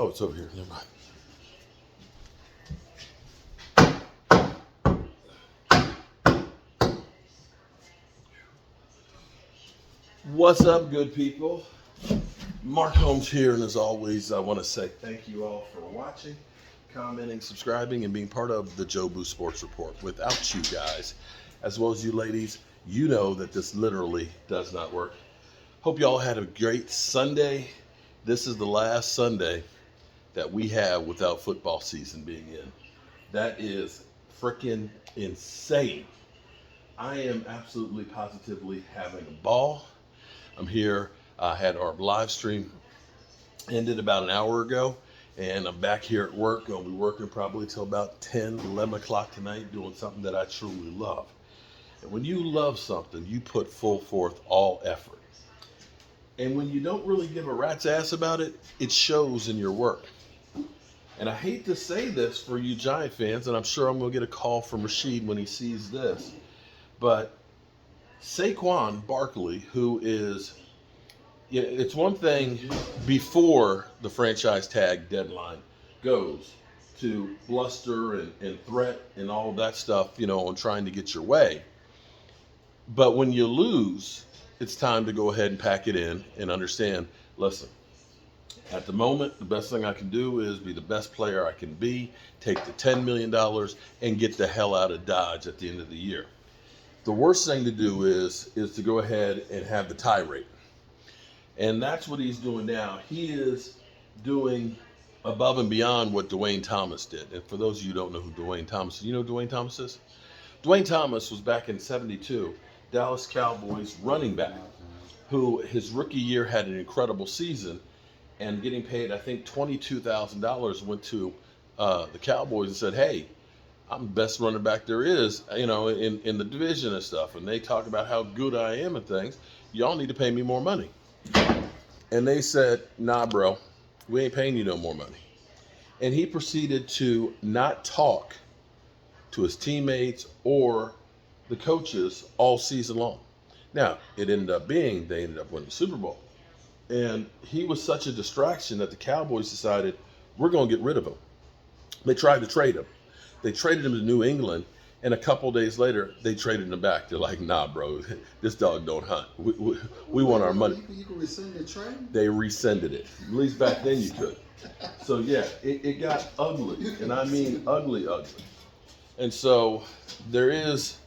Oh, it's over here. Never mind. What's up, good people? Mark Holmes here, and as always, I want to say thank you all for watching, commenting, subscribing, and being part of the Joe Boo Sports Report. Without you guys, as well as you ladies, you know that this literally does not work. Hope you all had a great Sunday. This is the last Sunday that we have without football season being in. That is freaking insane. I am absolutely positively having a ball. I'm here. I had our live stream ended about an hour ago, and I'm back here at work. I'll be working probably till about 10, 11 o'clock tonight doing something that I truly love. And when you love something, you put full forth all effort. And when you don't really give a rat's ass about it, it shows in your work. And I hate to say this for you Giant fans, and I'm sure I'm going to get a call from Rashid when he sees this, but Saquan Barkley, who is, it's one thing before the franchise tag deadline goes to bluster and threat and all of that stuff, on trying to get your way. But when you lose, it's time to go ahead and pack it in and understand, listen, at the moment, the best thing I can do is be the best player I can be, take the $10 million, and get the hell out of Dodge at the end of the year. The worst thing to do is to go ahead and have the tirade. And that's what he's doing now. He is doing above and beyond what Dwayne Thomas did. And for those of you who don't know who Dwayne Thomas is, you know who Dwayne Thomas is? Dwayne Thomas was back in '72, Dallas Cowboys running back, who his rookie year had an incredible season, and getting paid, I think, $22,000 went to the Cowboys and said, hey, I'm the best running back there is, in the division and stuff. And they talk about how good I am and things. Y'all need to pay me more money. And they said, nah, bro, we ain't paying you no more money. And he proceeded to not talk to his teammates or the coaches all season long. Now, it ended up being they ended up winning the Super Bowl. And he was such a distraction that the Cowboys decided, we're going to get rid of him. They tried to trade him. They traded him to New England, and a couple days later, they traded him back. They're like, nah, bro, this dog don't hunt. We want our money. You can rescind the trade? They rescinded it. At least back then you could. So, yeah, it got ugly, and I mean ugly. And so there is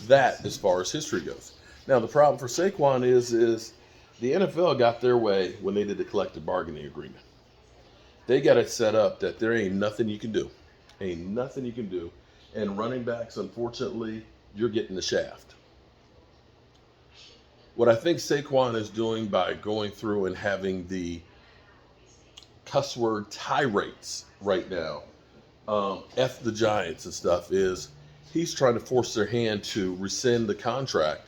that as far as history goes. Now, the problem for Saquon is the NFL got their way when they did the collective bargaining agreement. They got it set up that there ain't nothing you can do. Ain't nothing you can do. And running backs, unfortunately, you're getting the shaft. What I think Saquon is doing by going through and having the cuss word tirades right now, F the Giants and stuff, is he's trying to force their hand to rescind the contract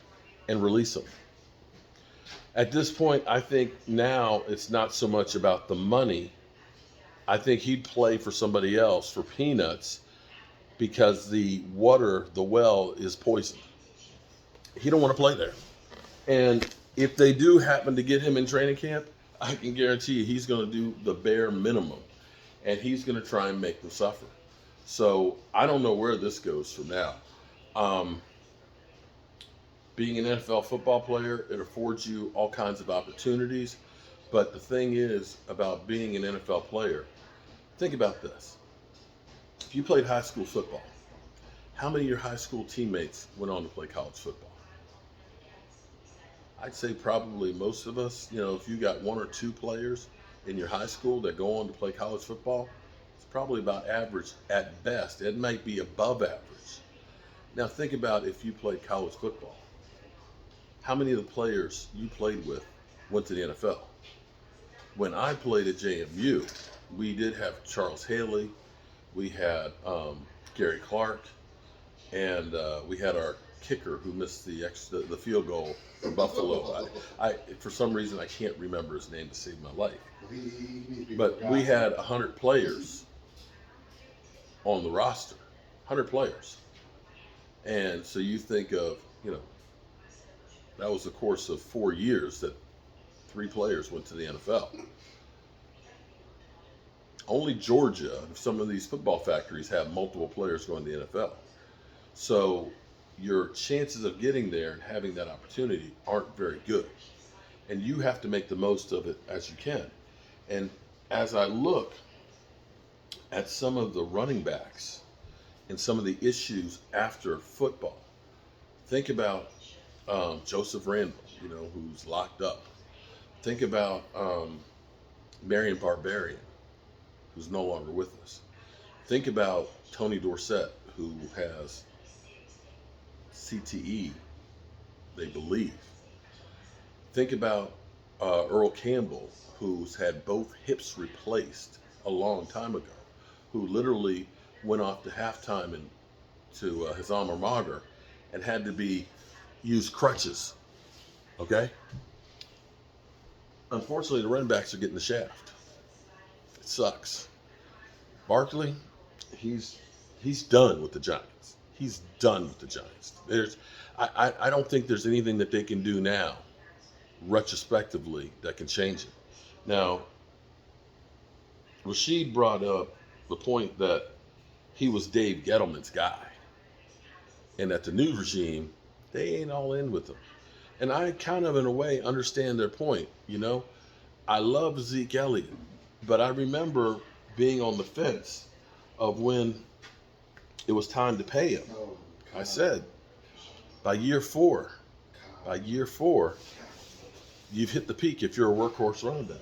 and release them. At this point, I think now it's not so much about the money. I think he'd play for somebody else for peanuts because the water, the well, is poisoned. He don't want to play there. And if they do happen to get him in training camp, I can guarantee you he's going to do the bare minimum. And he's going to try and make them suffer. So I don't know where this goes from now. Being an NFL football player, it affords you all kinds of opportunities. But the thing is about being an NFL player, think about this. If you played high school football, how many of your high school teammates went on to play college football? I'd say probably most of us, if you got one or two players in your high school that go on to play college football, it's probably about average at best. It might be above average. Now think about if you played college football. How many of the players you played with went to the NFL? When I played at JMU, we did have Charles Haley, we had Gary Clark, and we had our kicker who missed the field goal for Buffalo. I for some reason I can't remember his name to save my life. But we had 100 players on the roster, 100 players, and so you think of that was the course of 4 years that 3 players went to the NFL. Only Georgia, some of these football factories have multiple players going to the NFL. So your chances of getting there and having that opportunity aren't very good. And you have to make the most of it as you can. And as I look at some of the running backs and some of the issues after football, think about Joseph Randall, who's locked up. Think about Marion Barbarian, who's no longer with us. Think about Tony Dorsett, who has CTE, they believe. Think about Earl Campbell, who's had both hips replaced a long time ago, who literally went off to halftime and to his alma mater and had to use crutches. Okay? Unfortunately, the running backs are getting the shaft. It sucks. Barkley, he's done with the Giants. He's done with the Giants. I don't think there's anything that they can do now, retrospectively, that can change it. Now, Rashid brought up the point that he was Dave Gettleman's guy, and that the new regime, they ain't all in with him. And I kind of, in a way, understand their point. I love Zeke Elliott, but I remember being on the fence of when it was time to pay him. I said, by year four, you've hit the peak if you're a workhorse running back.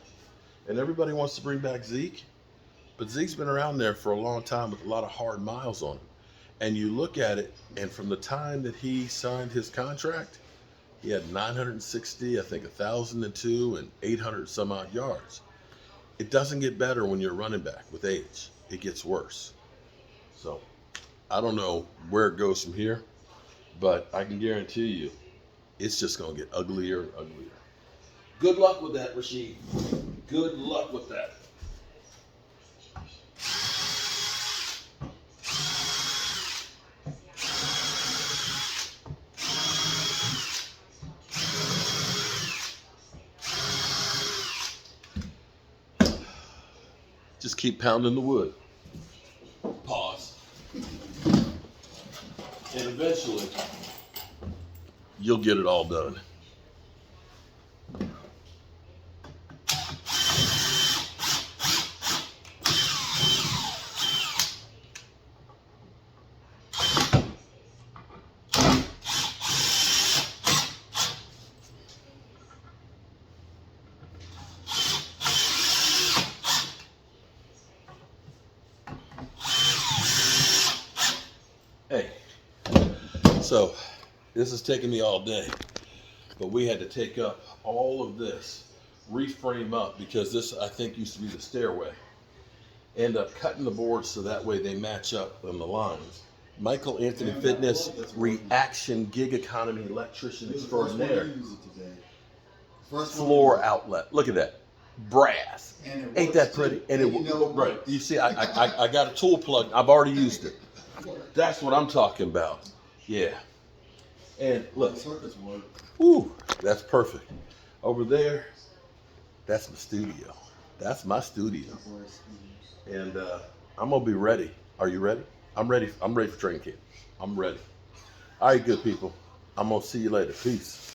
And everybody wants to bring back Zeke, but Zeke's been around there for a long time with a lot of hard miles on him. And you look at it, and from the time that he signed his contract, he had 960, I think 1,002, and 800 some odd yards. It doesn't get better when you're a running back with age. It gets worse. So I don't know where it goes from here, but I can guarantee you it's just going to get uglier and uglier. Good luck with that, Rashid. Good luck with that. Just keep pounding the wood. Pause. And eventually, you'll get it all done. Hey, so this is taking me all day, but we had to take up all of this, reframe up, because this, I think, used to be the stairway. End up cutting the boards so that way they match up on the lines. Michael Anthony Fitness, reaction gig economy electrician extraordinaire. Floor outlet. Look at that. Brass. Ain't that pretty? And right. You see, I got a tool plug. I've already used it. That's what I'm talking about. Yeah. And look. Woo, that's perfect. Over there, that's my studio. That's my studio. And I'm gonna be ready. Are you ready? I'm ready. I'm ready for training camp. I'm ready. All right, good people. I'm gonna see you later. Peace.